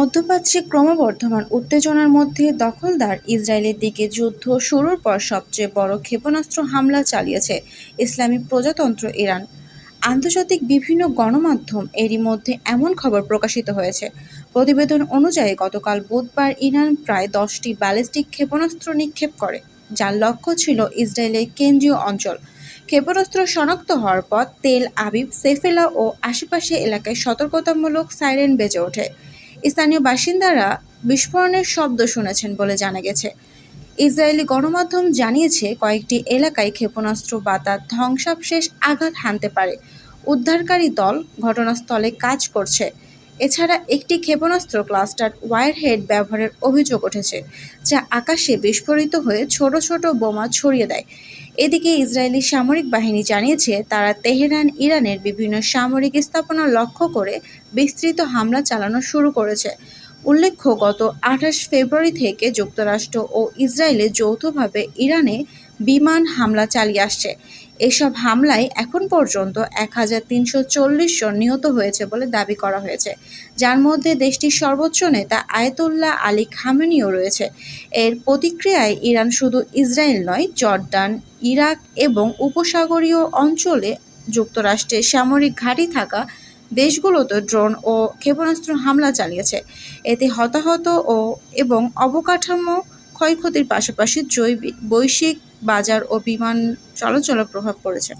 মধ্যপ্রাচ্যে ক্রমবর্ধমান উত্তেজনার মধ্যে দখলদার ইসরায়েলের দিকে যুদ্ধ শুরুর পর সবচেয়ে বড় ক্ষেপণাস্ত্র হামলা চালিয়েছে ইসলামী প্রজাতন্ত্র ইরান। আন্তর্জাতিক বিভিন্ন গণমাধ্যম এরই মধ্যে এমন খবর প্রকাশিত হয়েছে। প্রতিবেদন অনুযায়ী গতকাল বুধবার ইরান প্রায় 10টি ব্যালিস্টিক ক্ষেপণাস্ত্র নিক্ষেপ করে, যার লক্ষ্য ছিল ইসরায়েলের কেন্দ্রীয় অঞ্চল। ক্ষেপণাস্ত্র শনাক্ত হওয়ার পর তেল আবিব, সেফেলা ও আশেপাশের এলাকায় সতর্কতামূলক সাইরেন বেজে ওঠে। স্থানীয় বাসিন্দারা বিস্ফোরণের শব্দ শুনেছেন বলে জানা গেছে। ইসরায়েলি গণমাধ্যম জানিয়েছে, কয়েকটি এলাকায় ক্ষেপণাস্ত্র বা তার ধ্বংসাবশেষ আঘাত হানতে পারে। উদ্ধারকারী দল ঘটনাস্থলে কাজ করছে। এছাড়া একটি ক্ষেপণাস্ত্র ক্লাস্টার ওয়ারহেড ব্যবহারের অভিযোগ উঠেছে, যা আকাশে বিস্ফোরিত হয়ে ছোট ছোট বোমা ছড়িয়ে দেয়। এদিকে ইসরায়েলি সামরিক বাহিনী জানিয়েছে, তারা তেহরান, ইরানের বিভিন্ন সামরিক স্থাপনা লক্ষ্য করে বিস্তৃত হামলা চালানো শুরু করেছে। উল্লেখ্য, গত 28 ফেব্রুয়ারি থেকে যুক্তরাষ্ট্র ও ইসরায়েলে যৌথভাবে ইরানে বিমান হামলা চালিয়ে আসছে। এসব হামলায় এখন পর্যন্ত 1340 জন নিহত হয়েছে বলে দাবি করা হয়েছে, যার মধ্যে দেশটির সর্বোচ্চ নেতা আয়াতুল্লাহ আলী খামেনিও রয়েছে। এর প্রতিক্রিয়ায় ইরান শুধু ইসরায়েল নয়, জর্ডান, ইরাক এবং উপসাগরীয় অঞ্চলে যুক্তরাষ্ট্রের সামরিক ঘাঁটি থাকা দেশগুলোতে ড্রোন ও ক্ষেপণাস্ত্র হামলা চালিয়েছে। এতে হতাহত এবং অবকাঠামো ক্ষয়ক্ষতির পাশাপাশি বৈশ্বিক বাজার ও বিমান চলাচলে প্রভাব পড়েছে।